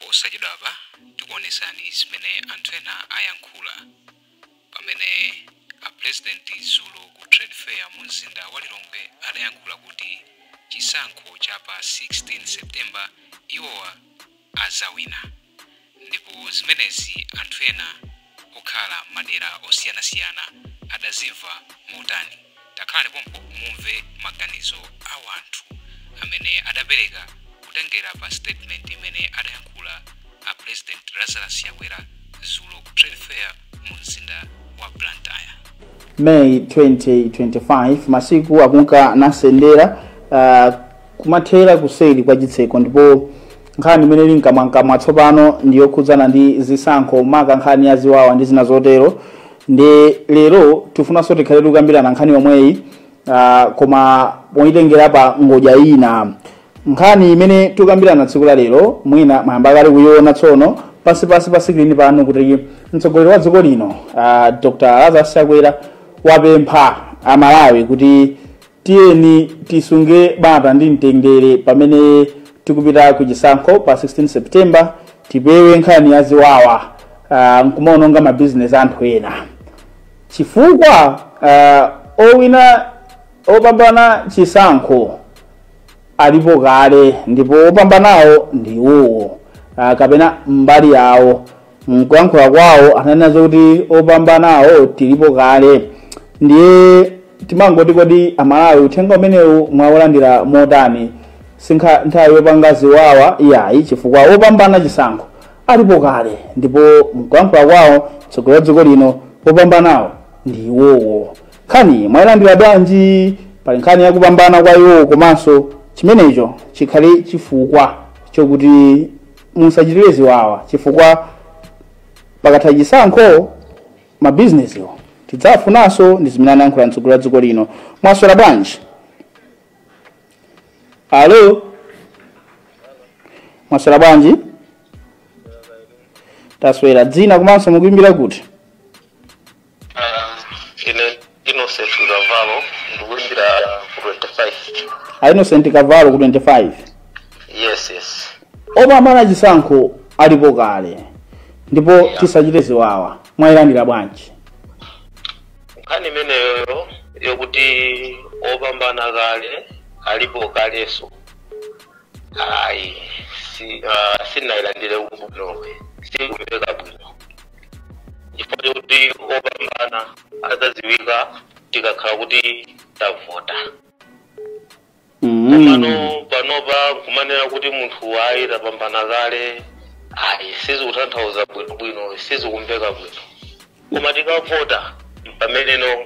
posachedwapa tikuonesani zimene anthu ena ayankhula pamene President Zulu ku trade fair mu mzinda wa Lilongwe adayankhula kuti chisankho cha pa 16 September iwowa azawina, ndipo zimenezi anthu ena okhala madera osiyanasiyana adazimva motani. Takhala pompo mumve maganizo a anthu amene adapereka kutengera pa statement imene adayankhula a President Lazarus Chakwera Zulu ku trade fair mu mzinda wa Blantyre. May 2025 masiku akunka nasendera kumathera kuseli kwa chitseko, ndipo nkhani imene ili nkamwankamwa tsopano ndiyokhudzana ndi zisankho maka nkhani ya ziwawa ndi zina zotero. Ndi lero tifunanso tikhale tikukambirana nkhani yomweyi koma moyitengera pa ngodya ina. Nkhani imene tikukambirana tsiku la lero mwina mayamba kale kuyiona tsono pasi pa screen pano kuti mtsogoleri wa dziko lino Dr. Lazarus Chakwera wapempha Amalawi kuti tiyeni tisunge bata ndi mtendere pamene tikupita ku chisankho pa 16 September, tipewe nkhani ya ziwawa nkumaononga mabizinesi anthu ena chifukwa owina opambana chisankho alipo kale, ndipo opambanawo ndi iwowo kapena mbali yawo. Mkuyankhula kwawo ananena kuti opambanawo tilipo kale. Ndiye timangoti kodi Amalawi uthenga umenewu mwawolandira motani? Sinkha nthawi yopanga ziwawa iyayi, chifukwa opambana chisankho alipo kale, ndipo mkuyankhula kwawo mtsogoleri wa dziko lino opambanawo ndi iwowo. Nkhani mwayilandira bwanji? Pali nkhani yakupambana kwa iwowo, komanso chimenecho chikhale chifukwa chokuti musachitire ziwawa, chifukwa pakatha chisankho mabizinesiwo tidzafunanso ndi zimene anayankhula mtsogoleri wa dziko lino. Mwaswera bwanji? Alo, mwaswera bwanji? Taswera. Dzina komanso mukuimbira kuti? Innocent Kavalo, ndikuimbira ku 25. Innocent Kavalo ku 25. Yes. Opambana chisankho alipo kale, ndipo tisachite ziwawa. Mwayilandira bwanji? Nkhani imeneyo yokuti opambana kale alipo kaleso ayi sinayilandire bwino, sikumveka bwino, chifukwa kuti opambana adzadziwika tikakhala kuti tavota. Panopa kumanena kuti munthu ayi tapambana kale ayi sizikutanthauza bwino, sizikumveka bwino. Koma tikavota pameneno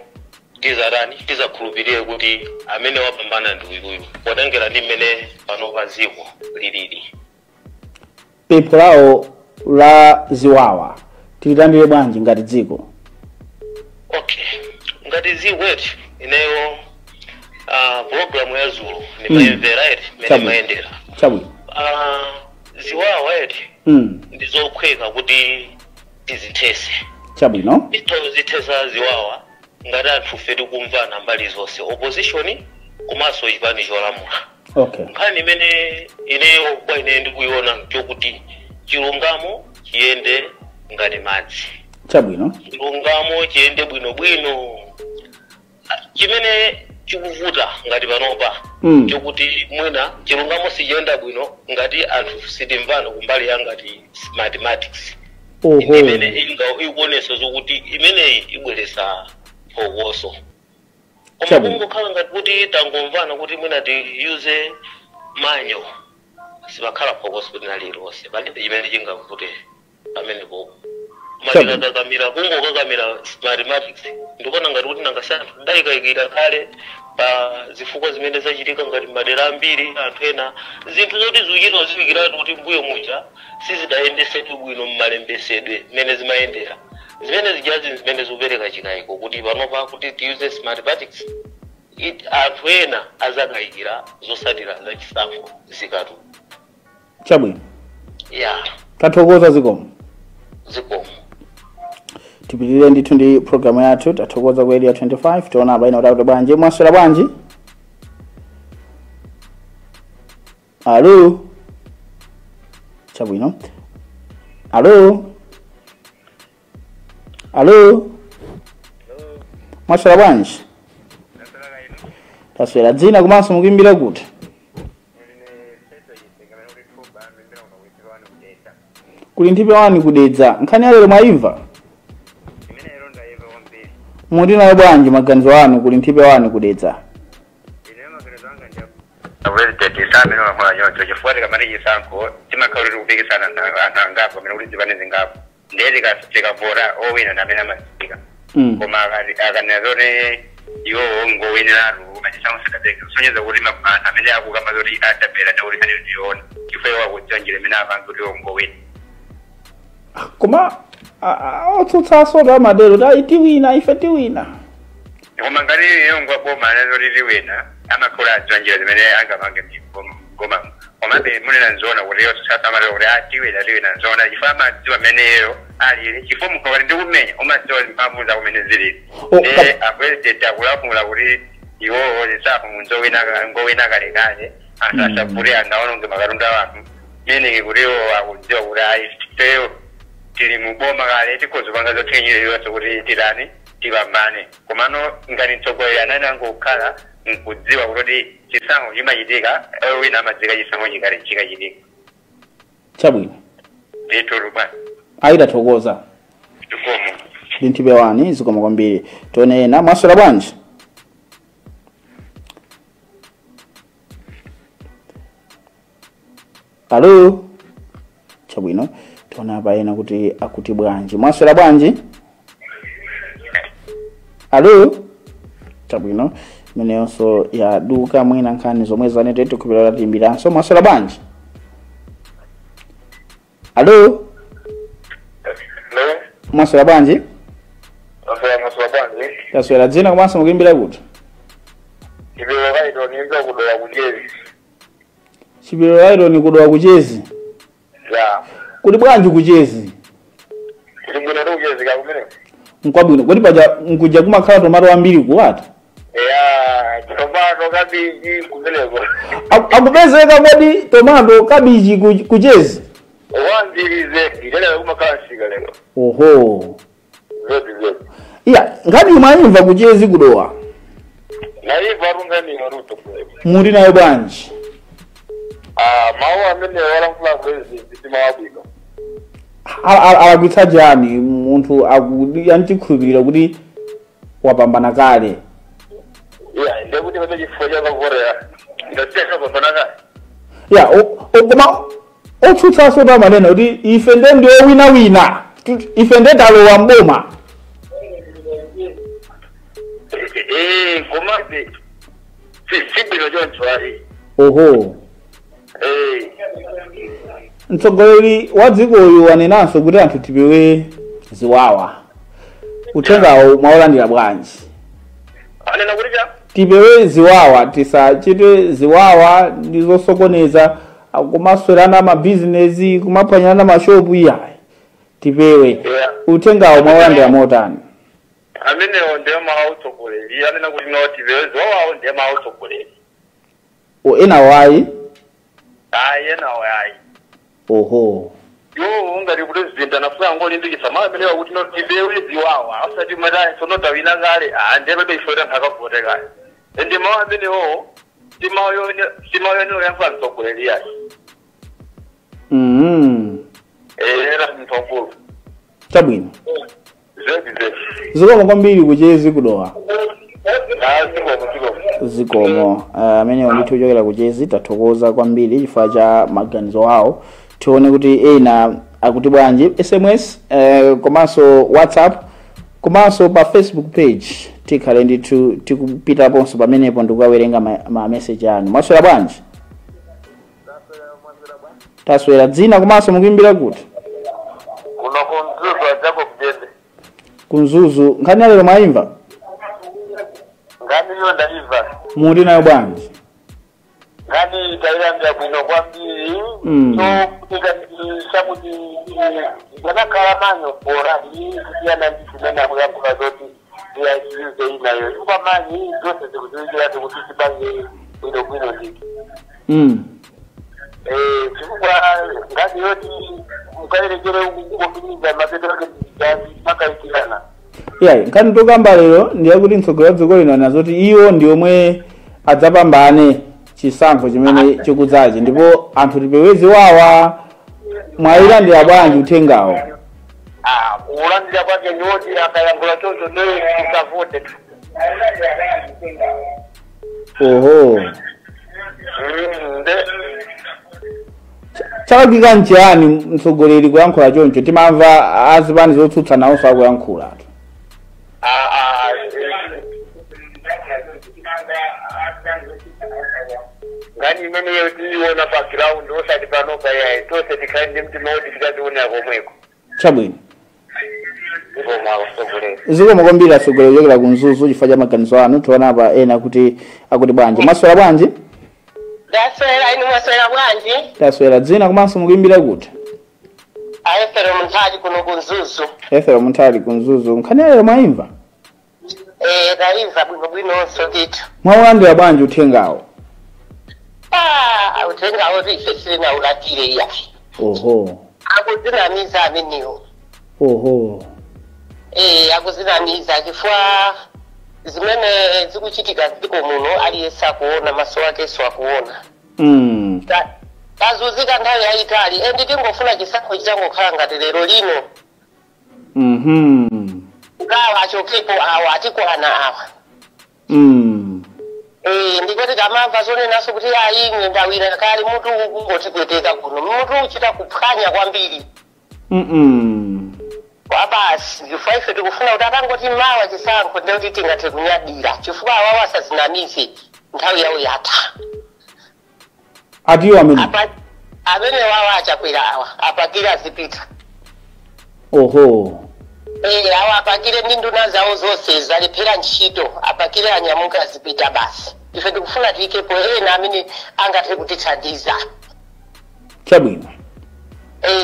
tizakhulupirire kuti amene wapambana ndi uyuyu, potengera ndi mmene panopa dziko lilili. Pempho lawo la ziwawa tililandire bwanji ngati dziko? Okay, ngati dziko eti ineyo programu ya Zulu nimayimvera eti mmene mayendera chabwino. Ziwawa eti ndizokhweka kuti tizithese chabwino. zithesa ziwawa ngati anthu fe tikumvana mbali zonse, opposition komanso chipani cholamula. Okay. Nkhani imene ineyo kwa ine ndikuiona chokuti chilungamo chiyende ngati madzi. Chabwino. Chilungamo chiyende bwinobwino. Chimene chikuvuta ngati panopa chokuti mwina chilungamo sichiyenda bwino ngati anthu sitimvana kumbali ya ngati mathematics. Imene ikuonesa zokuti imeneyi ibweresa phokoso. Koma kungokhala ngati kuti tangomvana kuti mwina tiyuze manyo, sipakhala phokoso kuti nalilonse palibe chimene chingavute pamenepo. Matikakamira kungokakamira mathematics ndikuona ngati kuti nangasanthu ndayikayikira kale pa zifukwa zimene zachitika ngati madera ambiri anthu ena zinthu zoti ziwikira ziwikiratu kuti mbuyo muja sizidayendesedwe bwino mmalembesedwe mmene zimayendera. Zimene zijazi zimene zikupereka chikayiko kuti panopa kuti tiyuze mathematics anthu ena azakayikira zosatira za chisankho zikatu. Chabwino. Tathokoza zikomo. Tipitirire ndithu ndi programu yathu. Tathokoza kwa Area 25. Tiona abaina utauta bwanji. Mwaswera bwanji? Alo. Chabwino. Alo. Alo. Mwaswera bwanji? Taswera dzina komanso mukuimbira kuti? Kuli Nthipe wani kudedza. Nkhani lero mwaimva? Muti nayo bwanji maganizo anu kuli Nthipe wani kudedza? Koma otsutsa soda madero da itiwina ife tiwina. Koma ngari yongwa boma nazori liwina amakora adzanjira zimene angamange ngoma komabe munena nzona kuti sasa mara kuti atiwina liwina nzona ifama dziwa meneyo ali chifomu kwa ndi kumenya umadziwa mphamvu za kumene zili president akulaphula kuti iwo olisapo munzowina ngowina kalekale asasa kuti angaononge makalunda wanu meaning kuti iwo akudziwa kuti ayi tili muboma kale tikozopanga zothenyera yonse kuti tirani tibambane komano ngati mtsogoleri anani angokhala nkudziwa kuti chisankho chimachitika wina amadzika chisankho chikale chikachitika. Chabwino. Ndithu bwana. Aida thokoza. Zikomo. Nthipe wani zikomo kwambiri. Tone ena mwaswera bwanji? Alo. Chabwino. Tona bayena kuti akuti bwanji. Mwaswera bwanji? Alo. Chabwino. Meneyonso ya duka mwina nkhani zomwe zanete tikupira timbira. So mwaswera bwanji? Alo. Hello. Mwaswera bwanji? Mwaswera bwanji? Taswera dzina komanso mukuimbira kuti? Chipiro kaito niimba kudowa kuchezi. Chipiro kaito ni kudowa kuchezi? Ya. Kuti bwanji kuchezi? Kuti bwino kuchezi kakumene? Nkwabwino. Kuti paja nkuja kumakhala tomato ambiri kuwata? Ya, tomato kabiji kumeneko. Akupezeka kodi tomato kabiji kuchezi? Wandirize, ilele kumakhala shika lero. Oho. Zoti. Iya, ngati mwaimva kuchezi kudowa? Naiva rungani maruto kule. Muri nayo bwanji? Mawu amene wala mfula kwezi bitima wabika. Alagwitsa jani munthu yantikhulupirira kuti wapambana kale. Yeah, ndio kuti pete chifoja kwa Korea. Ndio sasa kwa kale. Yeah, koma otsutsa soda manena kuti ife ndio wina. Ife ndetalowa mboma. Komati. Sibilo joncho ali. Oho. Mtsogoleri wa dziko uyu wanenanso kuti anthu tipewe ziwawa. Uthengawo mwaolandira bwanji? Anena kuti cha? Tipewe ziwawa, tisachite ziwawa ndizosokoneza kumaswerana mabizinesi, kumaphwanyana mashopu iyayi. Tipewe. Uthengawo mwaolandira motani? Amene ndio mautsogoleri, anena kuti no tipewe ziwawa ndio mautsogoleri. Ena wayi? Ena wayi. Oho. Yo ngati president anafuna ngoli ndi chisamala amene wakuti no tipewe ziwawa. Asati madai sono tawina kale, ndiye bebe ifota ntakavote kale. Ndi mawu amene ho timayo ni oyamfa mtsogoleri yayi. Era mtsogoleri. Chabwino. Zedi. Zikomo kwambiri kuchezi kudowa. Zikomo. Amene ndithu ochokera kuchezi tathokoza kwambiri chifukwa cha maganizo awo. Tione kuti ena akuti bwanji SMS komanso WhatsApp komanso pa Facebook page tikhale ndithu tikupita ponso pamenepo ndikuwerenga ma message anu. Mwaswera bwanji? Taswera dzina komanso mukuimbira kuti? Kuno kunzuzu ajapo kujende. Kunzuzu nkhani lero mwaimva? Ngani yo ndaiva. Muri nayo bwanji? Ngani tairambya bwino kwambiri. So chakuti kalamanyo bora iyana ndikumena kuyankula zoti yachize inayo ikupamanyi zose zikuziwikira kuti tibange bwino ndiki. chifukwa ngati yoti mukayerekere kukombiniza mapeto ake makaitirana nkhani tokamba lero ndiyakuti mtsogoleri wa dziko lino anazoti iwo ndi omwe adzapambane chisankho chimene chikudzachi ndipo anthu tipewezi wawa mwayilandira bwanji uthengawo. kulandira kwake ndiwoti akayankhula choncho ndiyo tisavote tu. Oho. Chakakika nchiyani mtsogoleri kuyankhula choncho timamva azipani zotsutsa nawonso akuyankhula. ngani imeneyo tiyiona pa ground osati panopa yayi tose tikhaende mtima woti tikationa komweko. Chabwino. Zikomo kwambiri atsogoleri kuchokera ku Mzuzu chifukwa cha maganizo anu tiona apa ena kuti bwanji. Maswera bwanji? Daswera inu maswera bwanji? Taswera dzina komanso mukuimbira kuti? Efero Muntali kuno ku Mzuzu. Efero Muntali ku Mzuzu. Nkhani lero mwaimva? Taimva bwinonso ndithu. Mwaulandira bwanji uthengawo? Uthengawo ife sinaulandire iyayi. Oho. Akuzinamiza ameniwo. Oho. Akuzinamiza chifukwa zimene zikuchitika dziko muno aliyense akuona maso ake akuona. Tazunzika nthawi yayitali endi tingofuna chisankho chitangokhala ngati lero lino. Ngawa achokepo awa atikwana awa. Ndikoti tamamva zonenaso kuti ayimwe ndawira kali mutu kungotipweteka kuno mutu uchita kuphwanya kwambiri. Basi chifukwa ife tikufuna kuti atangoti mawa chisankho ndekuti tingathe kunyadira chifukwa awawo asazinamize nthawi yawo yatha. Atiyo amene? Amene wawo achakwera awa apakire azipita. Oho. Awa apakire ndi nduna zawo zonse zalephera ntchito apakire anyamuka azipita basi. Ife tikufuna tiyikepo ena amene angathe kutithandiza. Chabwino.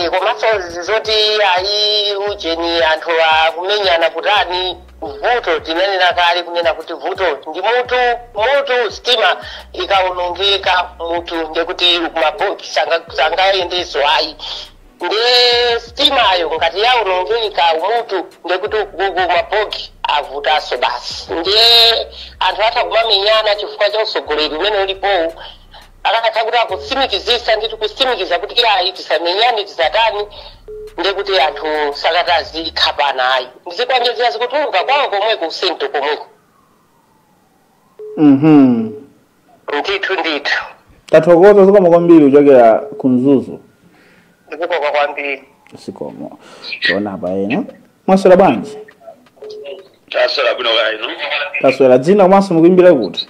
Komanso zoti ayi ujeni anthu akumenyana kutani vuto tinenera kale kunena kuti vuto ndi mutu stima ikaonongeka mutu ndekuti kumabogi sangayendeso ayi nde stimayo ngati yaonongeka umutu ndekuti kumabogi avutaso basi nde anthu atha kumamenyana chifukwa cha usogoleri umene ulipowu akatha kuti akutsimikizisa nditi kutsimikiza kuti ayi tisamenyane tisatani ndekuti anthu sakatazi khapana ayi ndizikwanjezera zikutuluka kwawo komweko usento komweko. Ndithu tathokoza zikomo kwambiri kuchokera ku Mzuzu. Zikomo kwambiri. Zikomo tiona apa ena mwaswera bwanji? Taswera bwino kaino. Taswera dzina komanso mukuimbira kuti?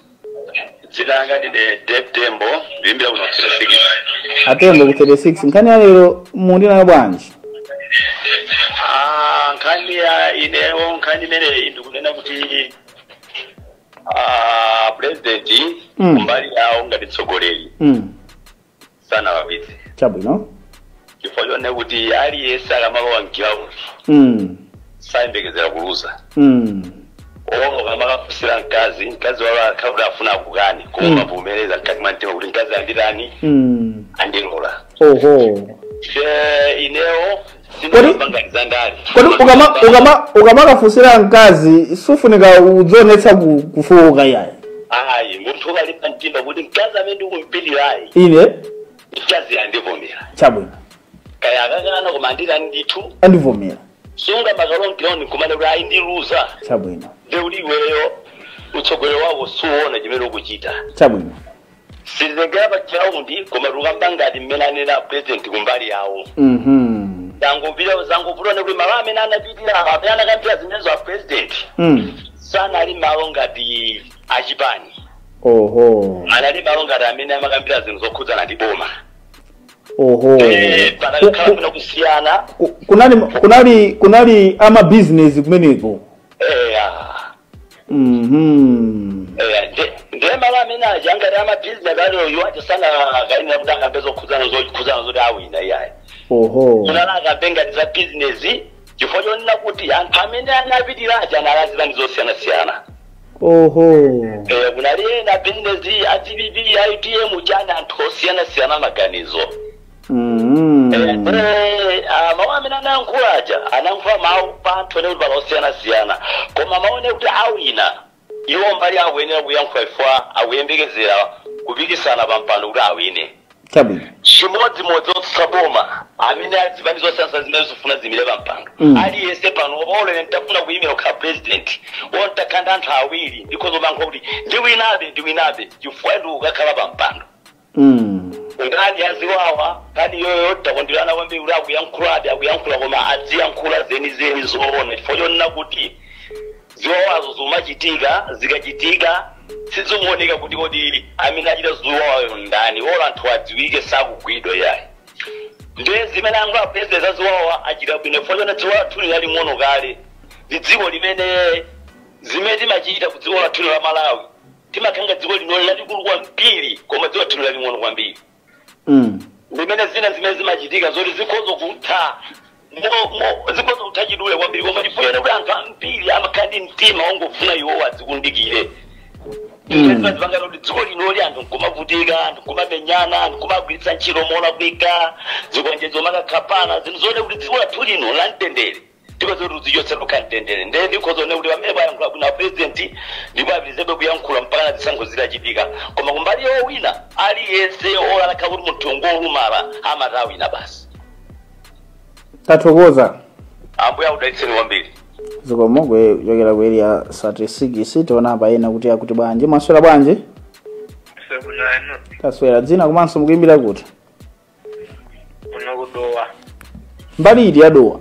Dzina langa ndine Tembo ndiimbira kuno 36. Atembo ku 36 nkhani lero mundi nayo bwanji? Nkhani ya inewo nkhani imene ndikunena kuti president mbali yawo ngati mtsogoleri sana wapite. Chabwino. Chifukwa chonena kuti aliyense akamalowa mkilawo sayembekezera kuluza. Kama kusira mkazi wala akabula afuna kugani kuma vumeleza mkati mantema kuti mkazi anditani andilola. Oho. Ineo sinobangaliza ndali. Kodi ukamakafunsira mkazi sufunika udzonetsa kufuka yayi. Munthu alipa mtimba kuti mkazi amene ukumpilirayi. Ine mkazi andivomera. Chabwino. Kaya akakana koma ndithu andivomera. Sunga makalon kiloni kumane kuti ayi ndiluza. Chabwino. Ndeuliweyo utsogoleri wawo suona chimene ukuchita. Chabwino. Sizengera pa chaundi koma tukambangati mmene anena president kumbali yawo. Zangopulone kuti malo amene anapitira amene anakambira zimene za president. Sana ali malo ngati achipani. Oho. Anali malo ngati amene amakambira zinthu zokhudzana ndi boma. Oho. Panakhala kusiyana. Kunali ama business kumeneko. Ndiye malo amene ajangati ama business aliyo yoati sana kaini kuti akambe zokhudzana zoti awina iyayi. Oho. Kunala akapenga za business chifukwa chonena kuti anthu amene anapitira aja analazira ndi zosiyana-siyana. Oho. Kunali na business ATBB ITM chana anthu osiyana maganizo. Mawu amene anayankhulaja anayankhula mawu pa anthu ene kuti osiyana koma maone kuti awina iwo mbali akuyenera kuyankhula ifwa akuyembekezera kupikisana pa mpando kuti awine. Chimodzimodzi otsaboma amene azipani zosiyana zimene zifuna zimire pa mpando aliyense pano olene ntafuna kuyimira kukhala president wontakanda anthu awiri because omankha kuti ndiwinabe chifukwa ndi ukakhala pa mpando. Ngani yaziwawa kani yoyo takondirana kwambiri kuti akuyankhula koma aziyankhula zeni zoona chifukwa chonena kuti ziwawazo zikachitika sizimuoneka kuti kodi amene achita ziwawayo ndani ola anthu adziwike sakugwidwa yayi. Ndiye zimene angola president aziwawa achita bwino chifukwa chona dziwa lathu lali ng'ono kale ndi dziko limene zimene timachita ku dziko lathu la Malawi timakanga dziko lino lalikulu kwambiri koma dziko lathu lali ng'ono kwambiri. Limene zimene zimachitika zoti zikhoza kutha zikhoza kutha chidule kwambiri koma chifukwa kuti anthu ambiri amakhala mtima ongofuna iwo adzikundikire. Ndipanga kuti dziko linoli anthu nkumavutika anthu nkumamenyana anthu nkumagwiritsa ntchito moona kuika zikonjezo makakhapana zinthu zote kuti dziko lathu lino la mtendere tipeza kuti zichotsera kukhala mtendere. Ndiye ndikhozaone kuti pamene payankhula bwino president ndipo apitirizabe kuyankhula mpaka zisankho zitachitika koma kumbali yowina aliyense olakha kuti munthu ngolumala amatawina basi. Tathokoza. Ambuye akudalitseni kwambiri. Zikomo kuchokera ku area 36 tiona apa ena kuti akuti bwanji mwaswera bwanji? Taswera dzina komanso mukuimbira kuti? Kunokudowa. Mbali iti yadowa?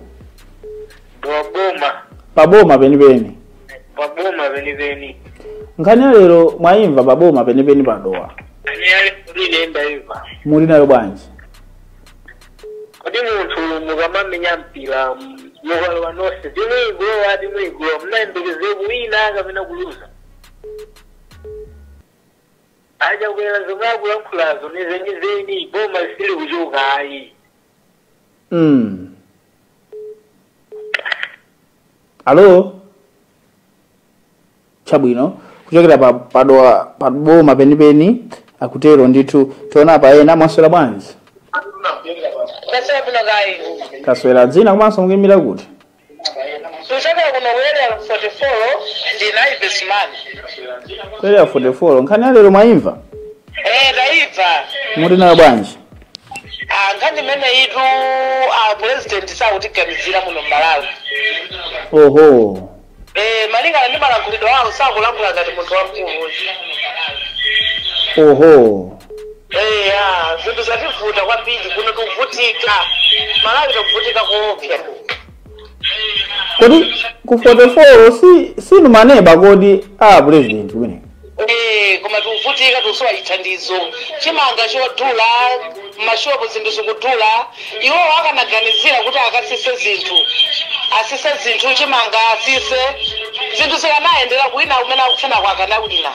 Dowa boma. Paboma penipeni? Paboma penipeni. Nkhani lero mwaimva paboma penipeni padowa? Anyali kulile ndaiva. Muli nayo bwanji? Kodi munthu mukamamenya mpira mukalowa nonse timwigolo mnayembekeze kuwina kapena kuluza. Aja kukwera zomwe akuyankhulazo nizenizeni boma lisili kuchoka ayi. Alo? Chabwino kuchokera padowa paboma penipeni akutero ndithu tiona apa ena mwaswera bwanji? Taswera dzina komanso mukuimbira kuti? Tuchokera kuno area 44 ndina Ivisman. Area 44 nkhani lero mwaimva? Ndaiva. Muli nayo bwanji? Nkhani imene itu president sakutiganizira muno Malawi. Oho. Malingana ndi malankhulidwe awo sakulankhula ngati munthu wamkulu. Oho. Zinthu zativuta kwambiri kuno tikuvutika. Malawi tikuvutika kuopsa. Kodi ku 44 sinu maneba kodi president kumene? Koma tikuvutika tusowa chithandizo. Chimanga chodula, mashopo zinthu zikudula. Iwo akanaganizira kuti akasise zinthu. Asise zinthu chimanga asise. Zinthu zikanayendera kuwina kumene akufuna kwakana wina.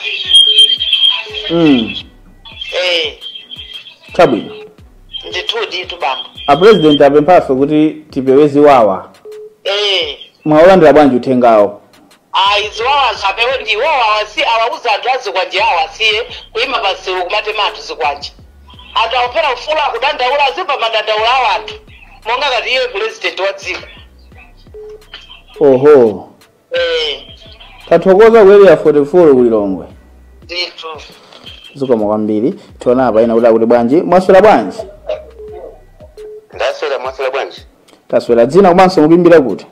Chabwino. Ndithudi tubamba. President apemphaso kuti tipewe ziwawa. Mwaolandira bwanji uthengawo? Iziwawa zapewe ndiwo awauza anthu azikwanje awo asiye kuyima pansewu kumatema anthu zikwanje. Anthu akufuna kufula kudandaula azimba madandaula awo anthu. Monga ngati iye president wa dziko. Oho. Tathokoza ku area 44 kulilongwe. Ndithu. Zikomo kwambiri tiona apa ena kuti bwanji mwaswera bwanji? Ndaswera mwaswera bwanji? Taswera dzina komanso mukuimbira kuti?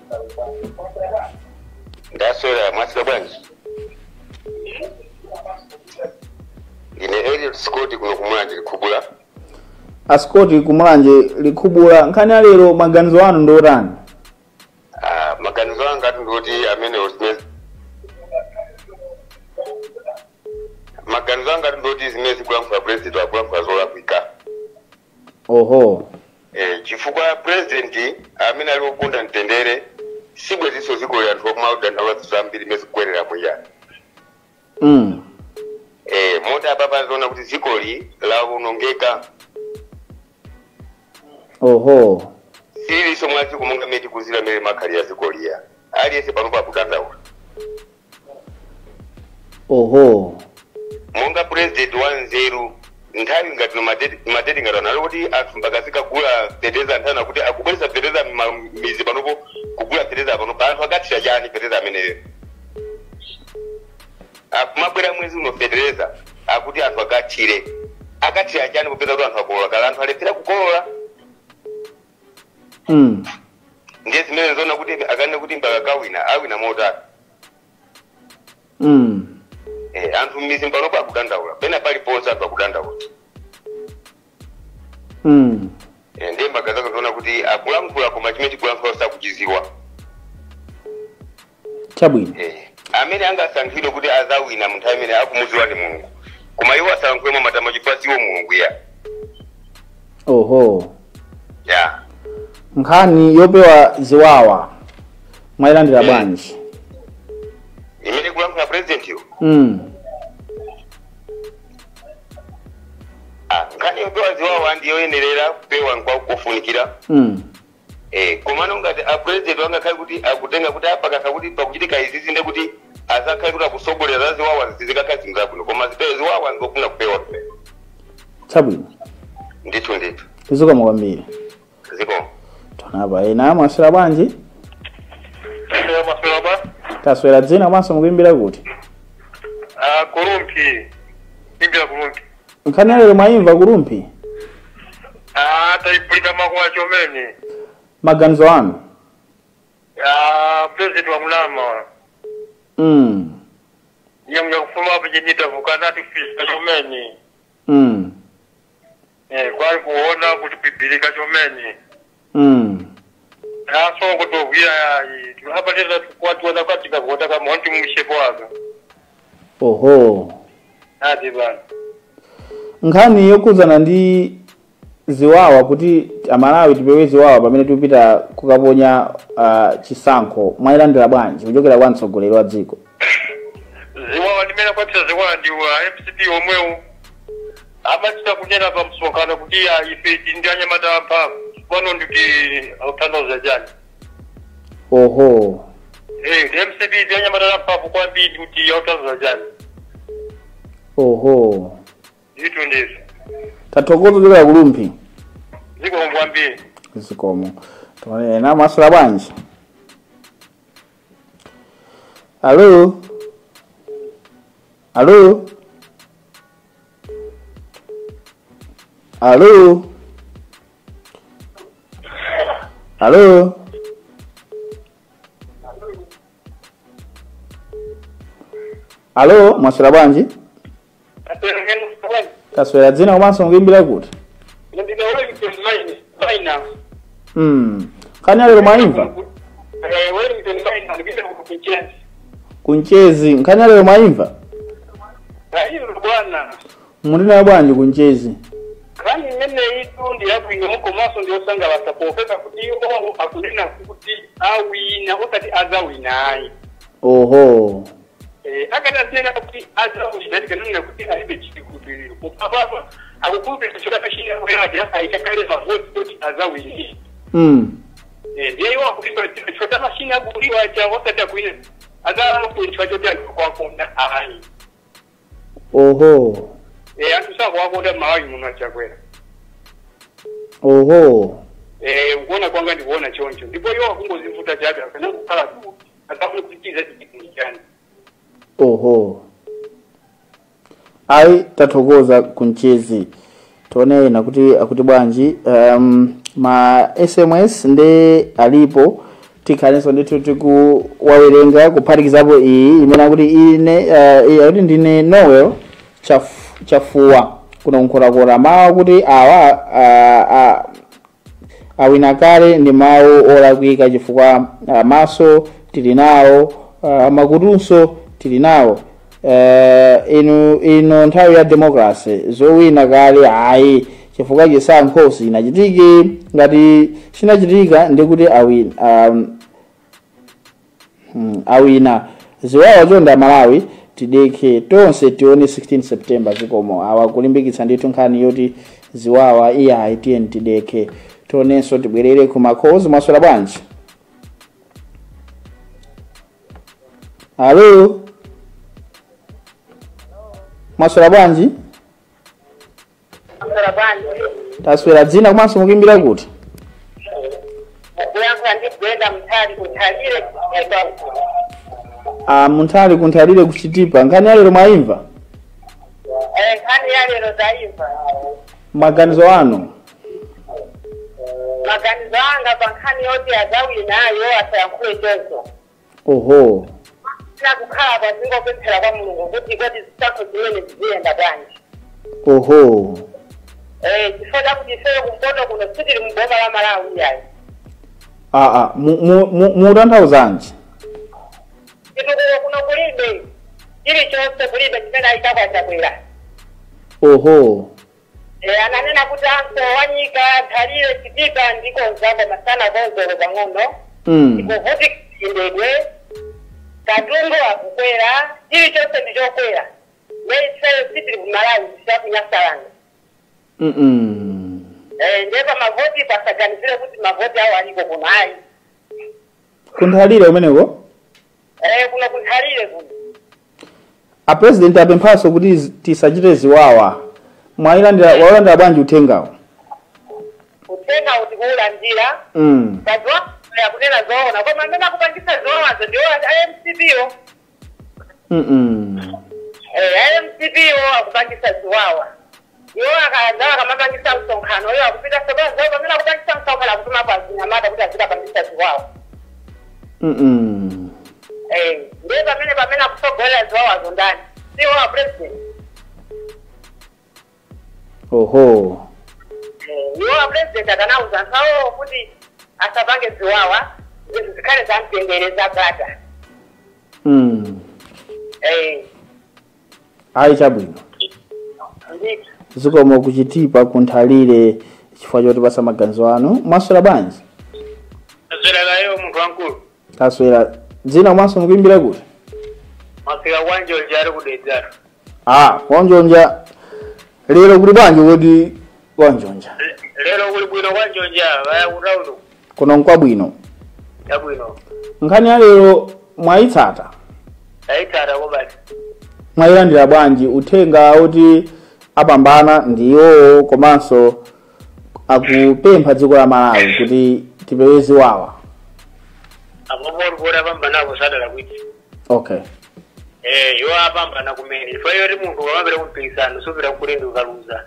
Ndaswera mwaswera bwanji? Ine Eliot Scott kuno kumulanje likubula. Scott kumulanje likubula nkhani lero maganizo anu ndotani? Maganizo anga ndoti amene maganizo anga ndoti zimene zikulankhula president akulankhula zolakwika. Oho. Chifukwa president amene ali wopunda mtendere sibweziso ziko ya anthu omaudandaula zambiri imene zikwerera muyani. Mota papa zona kuti zikoli lawonongeka. Oho. Sili somwe ziko monga meti kuzira mere makhali ya zikoliya. Aliyense pano pakudandaula. Oho. Monga president wanzeru nthawi ngati madeti ngati anali kuti anthu mbakazika kugula teteza nthana kuti akubwereza teteza mizi panopo kugula teteza panopo anthu akathira chani teteza ameneyo akumabwera mwezi uno fetereza akuti anthu akathira chani kupeza kuti anthu akolola kala anthu alephera kukolola ndiye zimene zona kuti akanene kuti mbaka awina motani anthu mizi panopo akudandaula pena paliponse anthu akudandaula ndiye mbakazaka zona kuti akulankhula koma chimene chikulankhula sakuchiziwa chabwino amene angasankhidwe kuti azawina munthu amene akumuziwa ndi Mulungu koma iwo asalankhulemo matama chifasiwo Mulungu ya oho ya nkhani yopewa ziwawa mwayilandira bwanji imene kulankhula president yo nkhani yopewa ziwawa ndiyo yenerera kupewa nkwa kufunikira komano ngati apresident wangakhale kuti akutenga kuti apakakha kuti pakuchitika izizi nde kuti azakhale kuti akusogolera za ziwawa zizikakha zinthu zabwino koma ziwawa zikufuna kupewa chabwino ndithu tizikoma kwambiri zikoma tonapa ena mwaswera bwanji taswera dzina komanso mukuimbira kuti Kurumpi imbira Kurumpi nkhani lero mwayimva Kurumpi taipulika makuwa chomene maganizo anu president wa Mulama nyamya kufuma pachinita vukanati fisa chomene kwali kuona kuti pipilika chomene aso kutovira hapa tena watu wanakatika kuotaka mwanti mwishepo waka oho ati bana nkhani yokuzana ndi ziwawa kuti amalawi tipewe ziwawa pamene tipita kukaponya chisankho mwayilandira bwanji kuchokera kwa mtsogoleri wa dziko ziwawa ndimene kwapita ziwawa ndi wa MCP omwewu amachita kunena pa msonkhano kuti ife tindanya madampa pano nditi autandoza jani oho MCP tindanya madampa kwambiri kuti autandoza jani oho zitu ndizo tathokoza kuchokera Kurumpi zikomo kwambiri zikomo tone na mwaswera bwanji alo alo alo alo alo mwaswera bwanji taswera dzina komanso mukuimbira kuti nkhani lero mwayimva kunchezi nkhani lero mwayimva mulinayo bwanji kunchezi kani mene itu ndi yabwino mukomanso ndiyosanga basapofeka kuti owo akunena kuti awina osati azawina ayi oho akatanena kuti azawina tikanena kuti alibe chikutiriro kupapapa akukupita choka kashina kuyaja aikakale mavoti kuti azawini ndiye iwo akulipa choka kashina kuliwa cha osati akwina azawo kulipa choka kwa konda ayi oho antu sako wakonda mawayi muno achakwera oho ukuona kwanga ndikuona choncho ndipo iwo akungozivuta chabe akana kukhala tu akafuna kuchitiza chipingi chani oho ayi tathokoza kunchezi tionena kuti bwanji ma SMS ndi alipo tikhalenso ndithu tikuwawerenga kuphatikizapo iyi imene akuti ine akuti ndine Noel chafuwa kuno nkhorakora mawu kuti awa awina kale ndi mawu olakwika chifukwa maso tili nawo makutunso tili nawo ino nthawi ya democracy zowina kale ayi chifukwa chisankho sinachitike ngati chinachitika ndikuti awina ziwawa zonda Malawi tideke tonse tione 16 September zikomo awa kulimbikitsa ndithu nkhani yoti ziwawa iya itn tideke tonenso tibwerere ku makhozi mwaswera bwanji alo Mwaswera bwanji? Mwaswera bwanji. Taswera dzina komanso mukimbira kuti? Kuyankhula ndi Brenda Mthali kunthalire Mthali kunthalire kuchitipa. Nkhani ya lero mwaimva? Nkhani ya lero taimva. Maganizo anu? Maganizo anga pa nkhani yoti azawinayo asayankhule choncho. Oho. Na kukhala pazingo kupemphera kwa Mulungu kuti kodi zisankho zimene ziziyenda bwanji. Oho. Chifukwa chakuti ifeyo kumpoto kuno sitili muboma la Malawi yayi. Mutanthauzanji? Chitukuko kuno kulibe. Chilichonse kulibe chimene ayitakwa chakwera. Oho. Ananena kuti anso wanyika Nthalire Chitipa ndiko nzako masana konzolo pang'ono. Ikuvuti indedwe. Katundu akukwera. Chilichonse ndichokwera. Ifeyo sitili kumalawi tisakunyasalanga. Ndipo mavoti pasaganizire kuti mavoti awo aliko kuno ayi. Kunthalire umeneko? Kuno kunthalire kuno. President apemphaso kuti tisachite ziwawa. Mwayilandira bwanji uthengawo? Uthengawo tikuwulandira. Kadziwa yakunena zoona koma amene akupangisa zowazo ndiwo IMCBO. IMCBO akupangisa ziwawa. Iwo akaza akamapangisa msonkhano iwo akupita sababu pamene akupangisa msonkhano akutuma pa zinyamata kuti azikapangisa ziwawa. Ndiye pamene akusogolera ziwawazo ndani. Si wa president. Oho. Iwo president akanauza nsawo kuti asapange ziwawa zikhale zamtendereza gata. Ayi chabwino. Zikomo kuchitipa kunthalire chifukwa choti pasa maganizo anu. Mwaswera bwanji? Taswera layo muntu wankulu. Taswera. Dzina mwaso mukimbira kuti? Masika Wanjonja ari kudedzera. Wanjonja. Lero kuli bwanji kodi Wanjonja? Lero kuli bwino Wanjonja vaya kutauno. Kuno nkwabwino. Chabwino. Nkhani ya lero mwayitsata? Tayitsata kobati. Mwayilandira bwanji uthenga kuti apambana ndiwo komanso akupempha dziko la Malawi kuti tipewe ziwawa? Apambana apambana kusadala kuti. Okay. Yo apambana kumene. Ifo yori muntu wamabere kumpikisano supira kulendo ukaluza.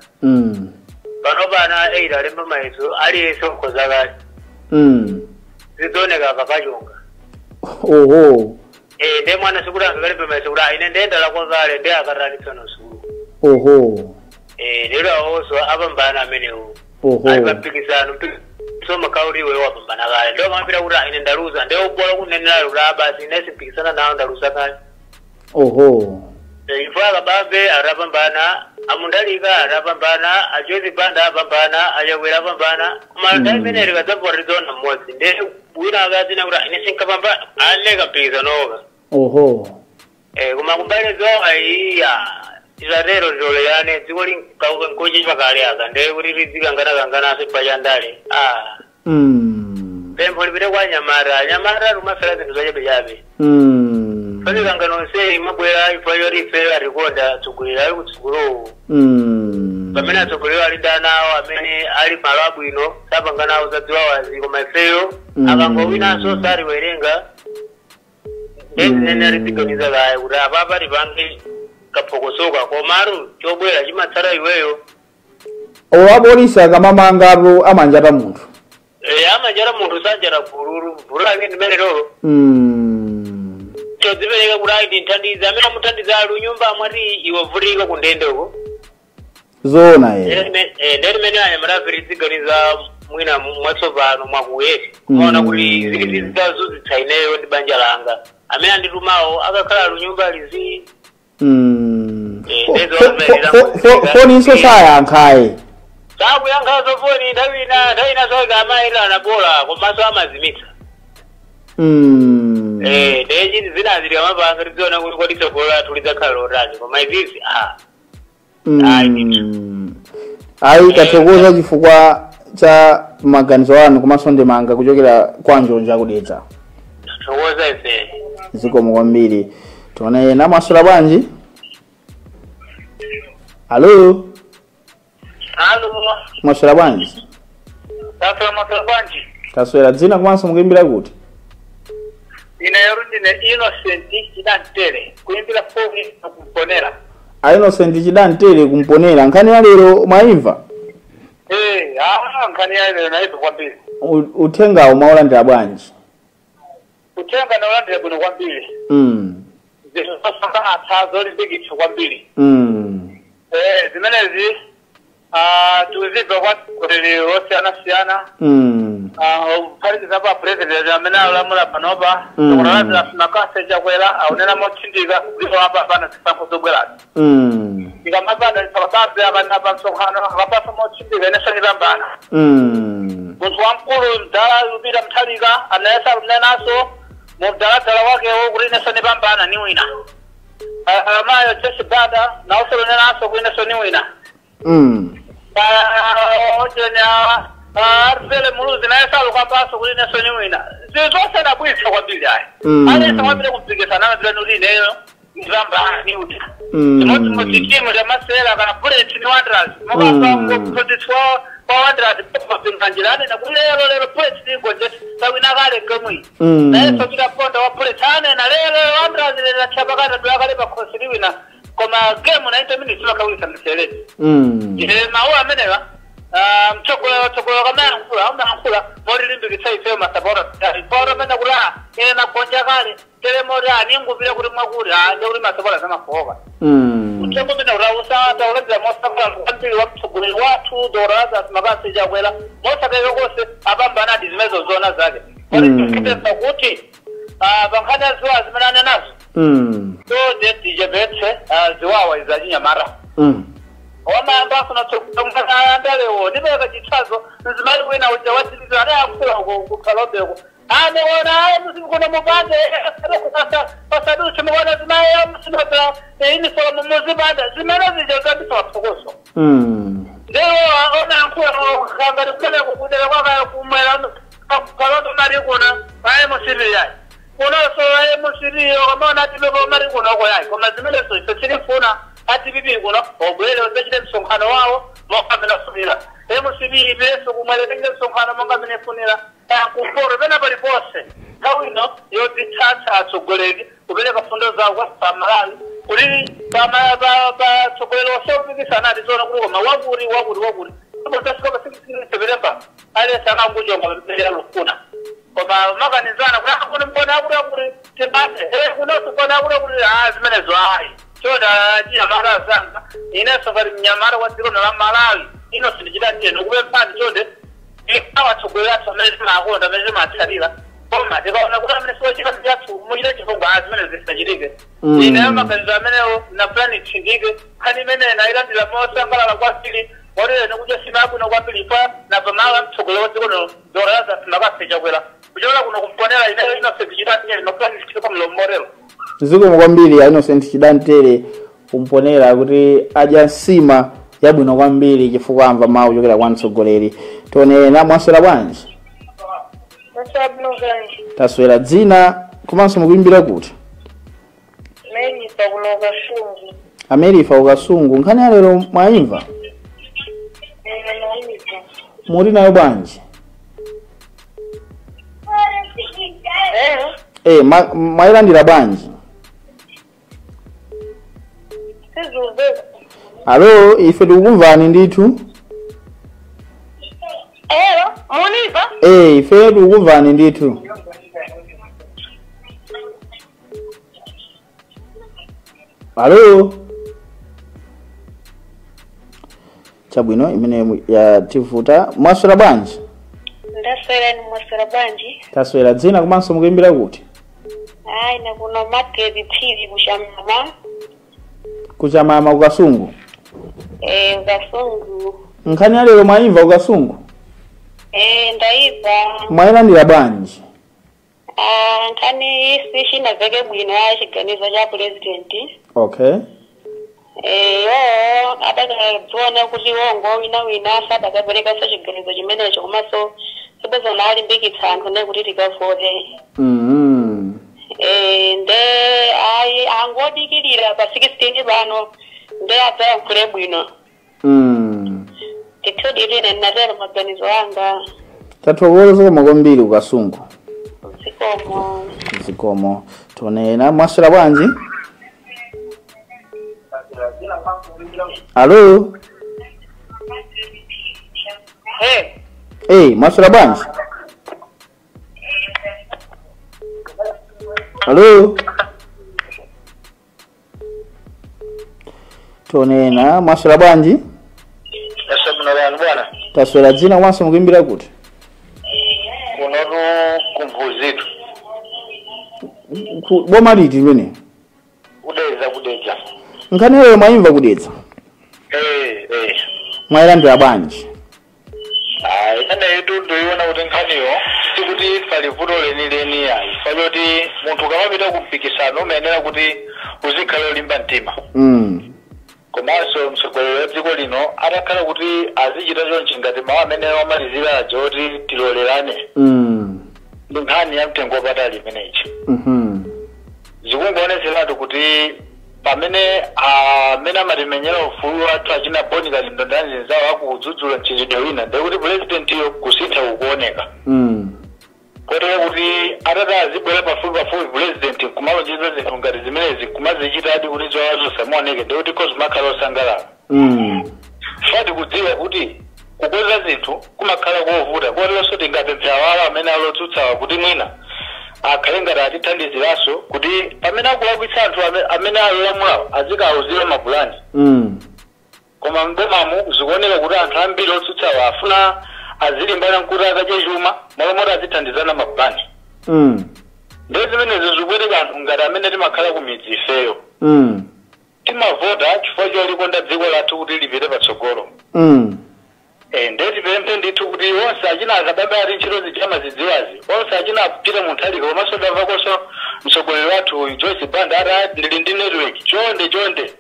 Panopana eira lemba maiso aliyeso kozakali. Zidoneka kakachonga. Oho. Nde mwana sikula ngalipe maiso kula ine ndenda la kozale nde akaranitsa no suru. Oho. Lero oso apambana amenewo. Oho. Alipapikisano soma kauri wewe wapambana kale. Ndio mapira kula ine ndaluza nde obola kunenela lula basi nesipikisana nawo ndaluza kale. Oho. Ifaka babe arapambana, amundalika arapambana, ajozi banda arapambana, ajakwera arapambana. Malta imene likadzaporidzona mmodzi. Nde wina akazina kuti ine sinkapambana aleka mpikisanoka. Oho. Koma kumbali zoka iya tilatero njole yane dziko linkauka nkochi pakale aka nde kuti lizikangana asipachandale. Pempho lipite kwa Nyamata lumafera zinthu zachabechabe. Pali kangano sei mabwera ifayo rife arikonda tsugulira ari kutsugulu. Pamene atsugulira ali danawo amene ali malo abwino sapanganawo zadziwawazi koma ifeyo akangowinanso sariwerenga. Nene aripigoniza kaye kuti apapa tipange kaphokosoka komaru chobwera chimatsala iweyo. Owapolisi akamamangatu amanjata munthu. Amanjata munthu sanjata bululu ake ndimene lolo. Chodzipereka kuti ayi ndithandiza amene amuthandiza ali unyumba amati iwe vutika kundende uko. Zona Ndeti mene anyamata ziganiza mwina mwatsopano mwakuwesi. Maona kuti zili zizazuzitsa ineyo ndi banja langa. Amene anditumawo akakhala ali unyumba alizi. Foni iso sayankhaye. Sakuyankhazo foni ndawina soka amayira anabola komanso amazimitsa. Ndechi zinazili amapanga tiziona kuti kodi tsogola tulizakhala lotani koma izizi ayi tathokoza chifukwa cha maganizo anu komanso ndemanga kuchokera kwa Njonja kudetsa. Tathokoza ife. Zikomo kwambiri. Tione na Mwaswera bwanji? Alo. Halo. Mwaswera bwanji? Mwaswera bwanji. Taswera dzina komanso mukuimbira kuti? Ine Yarundine Innocent Chidantere kuimbira foni na kumponera. Innocent Chidantere kumponera. Nkhani ya lero mwaimva? Nkhani ya lero naimva kwambiri. Uthenga umaulandira bwanji? Uthenga naulandira bwino kwambiri. Zisosanga athazo limbikitsa kwambiri. Zimenezi tuzibva kwatsogoleri osiyana-siyana. Kuphatikiza pa president amene alamula panopa tikulalazira simakase chakwera aunena motsindika kuliko apapana zisankho zobwerazi. Ikamapanda isakasabe abana pansonkhano akapasa motsindika inesonipambana. Munthu wamkulu mdala upita mthalika anayesa kunenaso mudala wakewo kuti inesonipambana ni wina. Amayo Jesse Bada naso kunenaso kuti ineso ni wina. Arvele muluzi na yesa luka paso kuli neso ni wina. Zizose na buisa kwa bili hai. Alesa wabile kumpigesa na mbile nulini eo. Nizamba ni uti. Mutikimu ya masela kana bullet ni wandrazi. Mwaka kuprotiswa kwa wandrazi. Kwa pinkanjilani na kule lelo bullet ni goje. Sawi na gale kemui. Na yeso kila ponda wa bullet hane na lelo wandrazi na chabakana duakale pa konsiliwi na koma game na into minutes wakawisa mselezi. Maua amenewa. Mchokolo kama ankula mori limbikitsa ifeyo masabora ifora mena kula ene nakonja kale tele mori aningu vile kuri mwakuri ande kuri masabora sama kuhoka mchoko mena urausa tauleza mosa kwambili wa mchokuli watu doraza mabasi jakwela mosa kaya kose abamba na dizimezo zona zake mori kitesa kuti bankada ziwa zimenane nazo so deti jebetse ziwawa izajinya mara Oma ambaso na tukutungana andalewo nibeka jitsazo nzimali wena ujawatilizo ane akula kukalobeko ane wana musikuna mubande pasadushe mwana zimaye musimata ini sola mumuzibanda zimana zijazabi sola tukoso leo ona akula kangari kule kukudela kwa kumwela kukalodo marikuna aye musiri yai kuna sola aye musiri yo kama wanatibeko marikuna kwa yai kwa mazimele so isasiri funa ati bibi kuna obwele obejile msonkhano wao mokamena funira emusibi beso kumwelekeza msonkhano mokamena funira kumporo bena bali bose kawino yoti tata atsogoleri kubeleka fundo zawo kwa Malawi kuli kama ba tsogolero osebikisa na dizona kuliko mawaburi kubo tasikoba sikisibiremba ale sana ngujonga mbele lukuna kwa makanizana kuna mbona aburi tebate kuna tukona aburi azmenezo ai choda nyamara zanga ina safari nyamara wadiro na Malawi ino sinijidanje nokube pandi chode ikawa tsogolela tsamene makonda mene matsalira koma ndikaona kuti amene sochika ndiyathu muyire chifungo azimene zisachitike ine maganizo amenewo na plani chindike khani imene nailandira mosangalala kwambiri walere nokudya simakuno kwambiri pa na pamala mtsogolero dzikono doraza simakaphecha kwera kuchola kuno kumponera ine Innocent Chidantere no plani chitiko mlomorero zikomo kwambiri Innocent Chidantere kumponera kuti adya nsima yabwino kwambiri chifukwa amva mawu kuchokera kwa mtsogoleri tione na mwaswera bwanji taswera dzina komanso mukuimbira kuti Amerifa ukasungu nkhani ya lero mwaimva muri nayo bwanji mwayilandira bwanji alo ife tikukumvani ndithu muniva ife tikukumvani ndithu alo chabwino imene yativuta mwaswera bwanji ndaswera ni mwaswera bwanji taswera dzina komanso mukuimbira kuti na kuno Market TV kuchamama ukasungu ukasungu nkhani ya lero mwaimva ukasungu ndaiva mwayilandira bwanji nkhani isishina veke bwino chiganizo cha president okay adakadzona kuti wongo wina sadakapereka chiganizo chimenecho komanso sebezona alimbikitsa anthu nekuti tikavote nde angodikirira pa 16 pano ndiye adzayankhule bwino. Titudilire natero maganizo anga. Tathokoza kwambiri ukasungu. Zikomo. Tonena mwaswera bwanji? Alo? Mwaswera bwanji? Alo? Tonena mwaswera bwanji? Bwana. Taswera dzina mwaso mukuimbira kuti? Kunotu kumvuzitu. Boma liti limene? Kudedza. Nkhani wewe mwaimva kudedza? Mwayilandira bwanji? Ine yetu ndoiona kuti nkhaniyo sikuti pali vuto lenileni yayi. Pachoti munthu kamapita kumpikisano umayenera kuti uzikhala olimba mtima. Komanso mtsogoleri wa dziko lino atakhala kuti azichita chonchi ngati mawu amene wamalizira aja oti tilolerane. Ndi nkhani ya mtengo wapatali imeneyi. Zikungoonetseratu kuti pamene amene amatimenyera ufulu athu achina Bonika Ndondani zawo akudzudzula mchitidwe wina ndekuti president iyo kusintha kukuoneka. Kotero kuti atata azibwera pafupi president kumalonjeza zinthu ngati zimenezi kumazichita adi kuti zowazo samuoneke ndekuti kozimakhala osangalala. Fati kudziwa kuti kukweza zinthu kumakhala kovuta kotero so tingapempha awala amene alotsutsawa kuti mwina akhale ngati atithandiziraso kuti pamene akulakwitsa anthu amene alolamulawo azikauzira mapulani. Koma mdomamu zikuoneka kuti anthu ambiri otsutsawa afuna azilimbana nkuti akadye chuma malomoti azithandizana mapulani. Ndiye zimenezo zikuoneka anthu ngati amene timakhala ku midzi ifeyo. Timavota chifukwa cholikonda dziko lathu kuti lipite patsogolo. Ndiye tipemphe ndithu kuti onse achina akadaba ati ntchito zijama zidziwazi onse achina apita munthalika komanso ndamvakonso mtsogoleri wathu Joyce Banda ati ndili ndi network chonde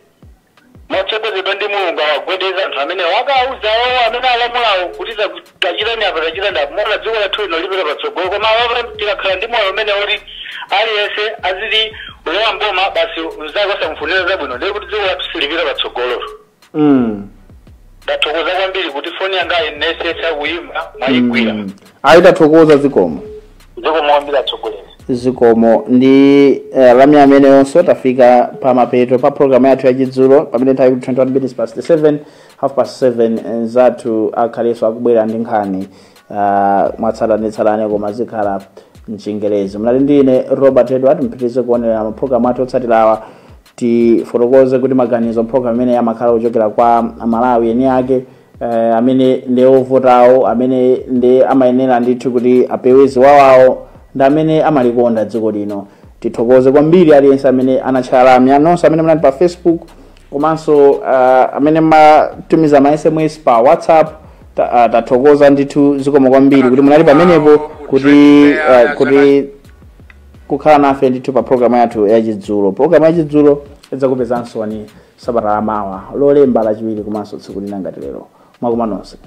motsogozedwa ndi mulungu awagwedeza anthu amene wakauza wawo amene alamulawo kuti tachitani apa tachitani apa mona dziko lathu lino lipita patsogolo koma tikakhala ndi moyo umene oti aliyense azili ulowa mboma basi mzake osamfunira zabwino ndiye kuti dziko lathu silipita patsogolo. Ndathokoza kwambiri kuti foni yanga inesetsa kuimba mayigwira. Tathokoza zikomo. Zikomo kwambiri atsogoleri. Zikomo ndi lamya amene onse tafika pa mapeto pa program yathu yachidzulo pamene nthawi 21 minutes past 7 7:30 zathu akhaleso akubwera ndi nkhani mwatsalanetsalane koma zikhala mchingerezi. Mnali ndine Robert Edward mpitirize kuonera maprogramu athu otsatirawa tifotokoze kuti maganizo program imene yamakhala kuchokera kwa Malawi eni ake amene ndi ovotawo amene ndi amayenera ndithu kuti apewe ziwawawo ndi amene amalikonda dziko lino. Tithokoze kwambiri aliyense amene anatchalamya nonse amene mnali pa Facebook komanso amene matumiza ma SMS pa WhatsApp tathokoza ndithu zikomo kwambiri kuti munali pamenepo kuti kukhala nafe ndithu pa program yathu yachidzulo. Program yachidzulo idzakupezanso ni sabata lamawa lolemba lachiwiri komanso tsiku lina ngati lero. Mwakoma nonse.